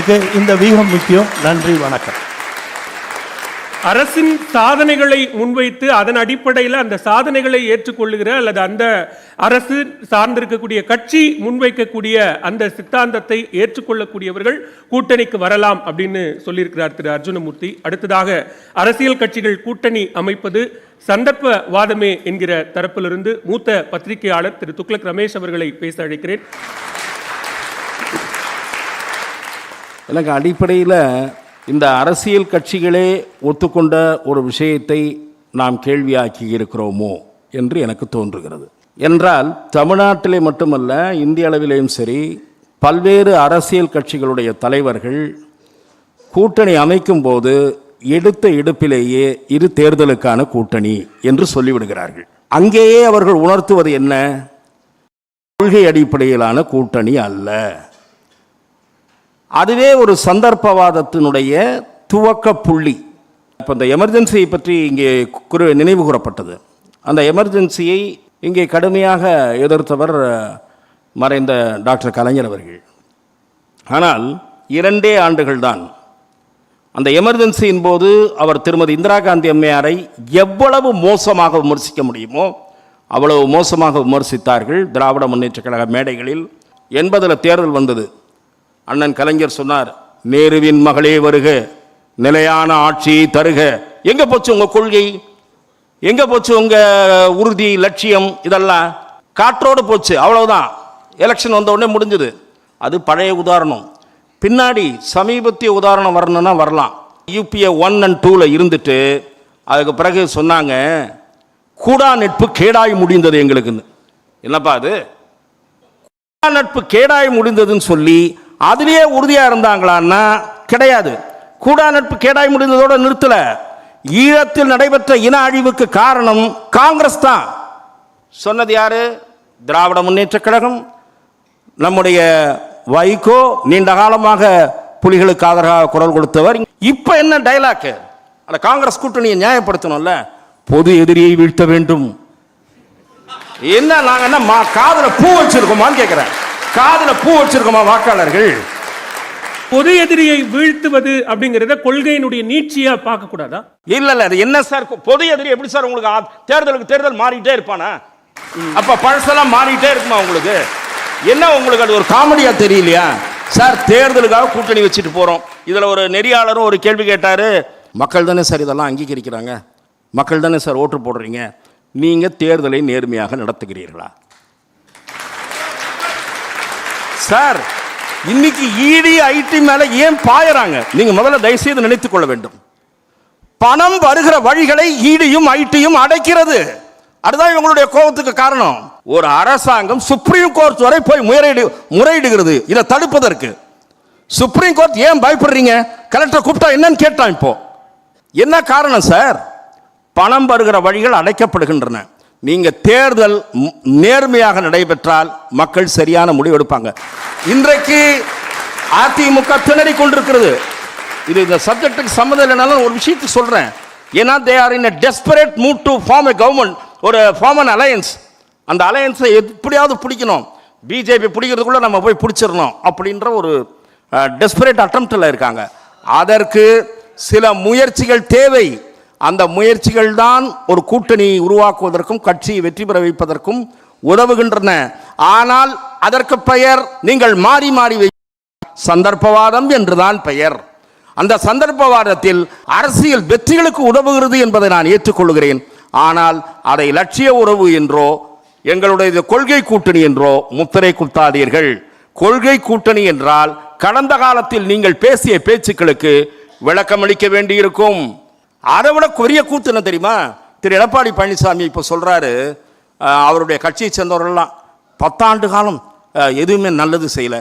வெற்றிக்கு இந்த வியூகம் முக்கியம். நன்றி, வணக்கம். அரசின் சாதனைகளை முன்வைத்து அதன் அடிப்படையில் அந்த சாதனைகளை ஏற்றுக்கொள்ளுகிற அல்லது அந்த அரசு சார்ந்திருக்கக்கூடிய கட்சி முன்வைக்கக்கூடிய அந்த சித்தாந்தத்தை ஏற்றுக்கொள்ளக்கூடியவர்கள் கூட்டணிக்கு வரலாம் அப்படின்னு சொல்லியிருக்கிறார் திரு அர்ஜுனமூர்த்தி. அடுத்ததாக அரசியல் கட்சிகள் கூட்டணி அமைப்பது சந்தர்ப்பவாதமே என்கிற தரப்பிலிருந்து மூத்த பத்திரிகையாளர் திரு துக்ளக் ரமேஷ் அவர்களை பேச அழைக்கிறேன். எனக்கு அடிப்படையில் இந்த அரசியல் கட்சிகளே ஒத்துக்கொண்ட ஒரு விஷயத்தை நாம் கேள்வியாக்கி இருக்கிறோமோ என்று எனக்கு தோன்றுகிறது. என்றால் தமிழ்நாட்டிலே மட்டுமல்ல, இந்திய அளவிலேயும் சரி, பல்வேறு அரசியல் கட்சிகளுடைய தலைவர்கள் கூட்டணி அமைக்கும் போது எடுத்த எடுப்பிலேயே இது தேர்தலுக்கான கூட்டணி என்று சொல்லிவிடுகிறார்கள். அங்கேயே அவர்கள் உணர்த்துவது என்ன? கொள்கை அடிப்படையிலான கூட்டணி அல்ல. அதுவே ஒரு சந்தர்ப்பவாதத்தினுடைய துவக்க புள்ளி. இப்போ இந்த எமர்ஜென்சியை பற்றி இங்கே நினைவு கூறப்பட்டது. அந்த எமர்ஜென்சியை இங்கே கடுமையாக எதிர்த்தவர் மறைந்த டாக்டர் கலைஞர் அவர்கள். ஆனால் 2 ஆண்டுகள் தான் அந்த எமர்ஜென்சியின் போது அவர் திருமதி இந்திரா காந்தி அம்மையாரை எவ்வளவு மோசமாக விமர்சிக்க முடியுமோ அவ்வளவு மோசமாக விமர்சித்தார்கள் திராவிட முன்னேற்ற கழக மேடைகளில். 80 தேர்தல் வந்தது. அண்ணன் கலைஞர் சொன்னார், நேருவின் மகளே வருக, நிலையான ஆட்சியை தருக. எங்க போச்சு உங்க கொள்கை? எங்க போச்சு உங்க உறுதி, லட்சியம்? இதெல்லாம் காற்றோடு போச்சு. அவ்வளவுதான். எலெக்ஷன் வந்த உடனே முடிஞ்சது. அது பழைய உதாரணம். பின்னாடி சமீபத்திய உதாரணம் வரணும்னா வரலாம். UPA 1 and 2 இருந்துட்டு அதுக்கு பிறகு சொன்னாங்க, கூடா நட்பு கேடாய் முடிந்தது எங்களுக்குன்னு. என்னப்பா அது? கூடா நட்பு கேடாய் முடிந்ததுன்னு சொல்லி அதிலேயே உறுதியா இருந்தாங்களான்னா கிடையாது. கூடா நட்பு கேடாய் முடிந்ததோட நிறுத்தல. ஈழத்தில் நடைபெற்ற இன அழிவுக்கு காரணம் காங்கிரஸ் தான். சொன்னது யாரு? திராவிட முன்னேற்ற கழகம். நம்முடைய வைகோ நீண்ட காலமாக புலிகளுக்கு ஆதரவாக குரல் கொடுத்தவர். இப்ப என்ன டைலாக்? அந்த காங்கிரஸ் கூட்டணியை நியாயப்படுத்தணும்ல. பொது எதிரியை வீழ்த்த வேண்டும். என்ன நாங்க என்ன காதுல பூ வச்சிருக்கோமான்னு கேட்கிறேன். காதுல பூ வச்சிருக்கோமா வாக்காளர்கள்? பொது எதிரியை வீழ்த்துவது அப்படிங்கறத கொள்கையினுடைய நீட்சியா பார்க்க கூடாதா? இல்ல அது என்ன சார் பொது எதிரி? எப்படி சார் உங்களுக்கு தேர்தலுக்கு தேர்தல் மாறிட்டே இருப்பானா? அப்ப பழசெல்லாம் மாறிட்டே இருக்குமா உங்களுக்கு? என்ன உங்களுக்கு அது ஒரு காமெடியா தெரியலையா சார்? தேர்தலுக்காக கூட்டணி வச்சுட்டு போறோம். இதுல ஒரு நெறியாளரும் ஒரு கேள்வி கேட்டாரு, மக்கள் தானே சார் இதெல்லாம் அங்கீகரிக்கிறாங்க, மக்கள் தானே சார் ஓட்டு போடுறீங்க, நீங்க தேர்தலை நேர்மையாக நடத்துகிறீர்களா? சார் இன்னைக்கு இடி ஐடி மேல ஏன் பாயறாங்க? நீங்க முதல்ல தயவு செய்து நினைத்துக் கொள்ள வேண்டும். பணம் வருகிற வழிகளை ஈடியும் ஐடியும் அடைக்கிறது. அதுதான் இவங்களுடைய கோபத்துக்கு காரணம். ஒரு அரசாங்கம் சுப்ரீம் கோர்ட் வரை போய் முறையிடுகிறது இதை தடுப்பதற்கு. சுப்ரீம் கோர்ட் ஏன் பயப்படுறீங்க? கலெக்டர் கூப்பிட்டா என்னன்னு கேட்டான். இப்போ என்ன காரணம் சார்? பணம் வருகிற வழிகள் அடைக்கப்படுகின்றன. நீங்க தேர்தல் நேர்மையாக நடைபெற்றால் மக்கள் சரியான முடிவு எடுப்பாங்க. இன்றைக்கு அதிமுக திணறி கொண்டிருக்கிறது. இது இந்த சப்ஜெக்ட்டுக்கு சம்மந்தம் இல்லைனாலும் ஒரு விஷயத்தை சொல்றேன். ஏன்னா they are in a desperate mood to form a government, ஒரு form an alliance. அந்த அலையன்ஸை எப்படியாவது பிடிக்கணும். பிஜேபி பிடிக்கிறதுக்குள்ள நம்ம போய் பிடிச்சிடணும் அப்படின்ற ஒரு டெஸ்பரேட் அட்டம்ப்ட்ல இருக்காங்க. அதற்கு சில முயற்சிகள் தேவை. அந்த முயற்சிகள் தான் ஒரு கூட்டணி உருவாக்குவதற்கும் கட்சியை வெற்றி பெற வைப்பதற்கும் உதவுகின்றன. ஆனால் அதற்கு பெயர் நீங்கள் மாறி மாறி சந்தர்ப்பவாதம் என்றுதான் பெயர். அந்த சந்தர்ப்பவாதத்தில் அரசியல் வெற்றிகளுக்கு உதவுகிறது என்பதை நான் ஏற்றுக்கொள்கிறேன். ஆனால் அதை லட்சிய உறவு என்றோ எங்களுடைய கொள்கை கூட்டணி என்றோ முத்திரை குத்தாதீர்கள். கொள்கை கூட்டணி என்றால் கடந்த காலத்தில் நீங்கள் பேசிய பேச்சுக்களுக்கு விளக்கமளிக்க வேண்டியிருக்கும். அதை விட கொரிய கூத்து என்ன தெரியுமா? திரு எடப்பாடி பழனிசாமி இப்போ சொல்றாரு, அவருடைய கட்சியை சேர்ந்தவர்கள்லாம் 10 ஆண்டு காலம் எதுவுமே நல்லது செய்யல.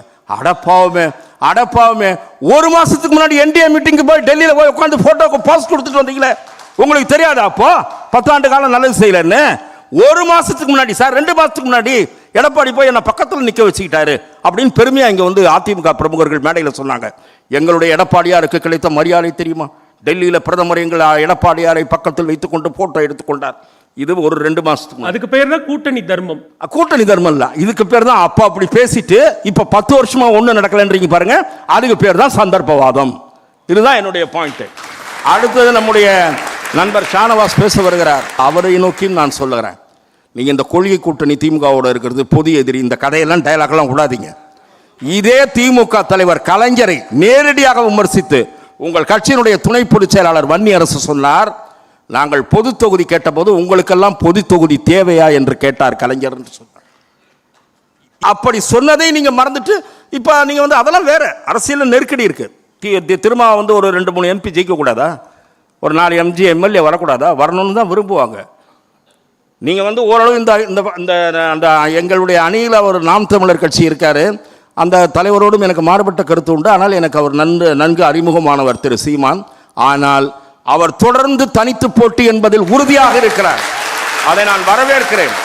அடப்பாவுமே ஒரு மாசத்துக்கு முன்னாடி என்டிஏ மீட்டிங்கு போய் டெல்லியில போய் உட்காந்து போட்டோக்கு போஸ்ட் கொடுத்துட்டு வந்தீங்களே, உங்களுக்கு தெரியாதா? அப்போ 10 ஆண்டு காலம் நல்லது செய்யலன்னு ஒரு மாசத்துக்கு முன்னாடி சார், 2 மாசத்துக்கு முன்னாடி எடப்பாடி போய் என்ன பக்கத்தில் நிற்க வச்சுக்கிட்டாரு அப்படின்னு பெருமையா இங்க வந்து அதிமுக பிரமுகர்கள் மேடையில் சொன்னாங்க. எங்களுடைய எடப்பாடியாருக்கு கிடைத்த மரியாதை தெரியுமா? டெல்லியில் பிரதமர் எங்கள் எடப்பாடியாரை பக்கத்தில் வைத்துக்கொண்டு போட்டோ எடுத்துக்கொண்டார். இது ஒரு 2 மாசத்துக்கு முன்னாடி. அதுக்கு பேர் தான் கூட்டணி தர்மம். கூட்டணி தர்மம் இல்ல, இதுக்கு பேர் தான் அப்ப அப்படி பேசிட்டு இப்ப 10 வருஷமா ஒண்ணு நடக்கலன்றீங்க பாருங்க, அதுக்கு பேர் தான் சந்தர்ப்பவாதம். இதுதான் என்னுடைய பாயிண்ட். அடுத்தது நம்முடைய நண்பர் ஷானவாஸ் பேச வருகிறார். அவரை நோக்கியும் நான் சொல்லுகிறேன், நீங்க இந்த கொள்கை கூட்டணி திமுகவோட இருக்கிறது பொது எதிரி, இந்த கதையெல்லாம் டயலாக்லாம் விடாதீங்க. இதே திமுக தலைவர் கலைஞரை நேரடியாக விமர்சித்து உங்கள் கட்சியினுடைய துணை பொதுச் செயலாளர் வன்னியரசு சொன்னார், நாங்கள் பொது தொகுதி கேட்டபோது உங்களுக்கெல்லாம் பொது தொகுதி தேவையா என்று கேட்டார் கலைஞர் என்று சொன்னார். அப்படி சொன்னதை நீங்க மறந்துட்டு இப்ப நீங்க அதெல்லாம் வேற அரசியல் நெருக்கடி இருக்கு. திரும்ப ஒரு 2-3 MP ஜெயிக்க கூடாதா, ஒரு 4 MG MLA வரக்கூடாதா? வரணும்னு தான் விரும்புவாங்க. நீங்க ஓரளவு இந்த எங்களுடைய அணியில் ஒரு நாம் தமிழர் கட்சி இருக்காரு, அந்த தலைவரோடும் எனக்கு மாறுபட்ட கருத்து உண்டு. ஆனால் எனக்கு அவர் நன்கு அறிமுகமானவர் திரு சீமான். ஆனால் அவர் தொடர்ந்து தனித்து போட்டி என்பதில் உறுதியாக இருக்கிறார். அதை நான் வரவேற்கிறேன்.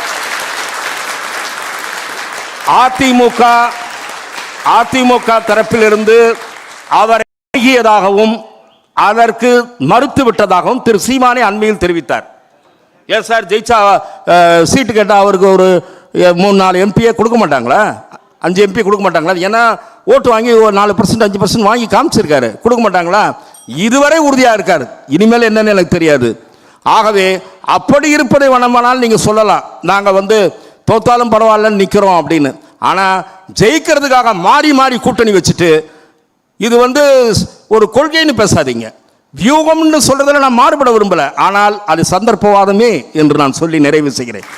அதிமுக தரப்பிலிருந்து அவரை அணுகியதாகவும் அதற்கு மறுத்து விட்டதாகவும் திரு சீமானே அண்மையில் தெரிவித்தார். ஏன் சார் ஜெயிச்சா சீட்டு கேட்டால் அவருக்கு ஒரு 3-4 MP கொடுக்க மாட்டாங்களா, 5 MP கொடுக்க மாட்டாங்களா? ஏன்னா ஓட்டு வாங்கி ஒரு 4% 5% வாங்கி காமிச்சிருக்காரு, கொடுக்க மாட்டாங்களா? இதுவரை உறுதியாக இருக்காரு. இனிமேல் என்னன்னு எனக்கு தெரியாது. ஆகவே அப்படி இருப்பதை வேணுமானால் நீங்கள் சொல்லலாம், நாங்கள் தோத்தாலும் பரவாயில்லன்னு நிற்கிறோம் அப்படின்னு. ஆனால் ஜெயிக்கிறதுக்காக மாறி மாறி கூட்டணி வச்சுட்டு இது ஒரு கொள்கைன்னு பேசாதீங்க. வியூகம்னு சொல்றதுல நான் மாறுபட விரும்பல, ஆனால் அது சந்தர்ப்பவாதமே என்று நான் சொல்லி நிறைவு செய்கிறேன்.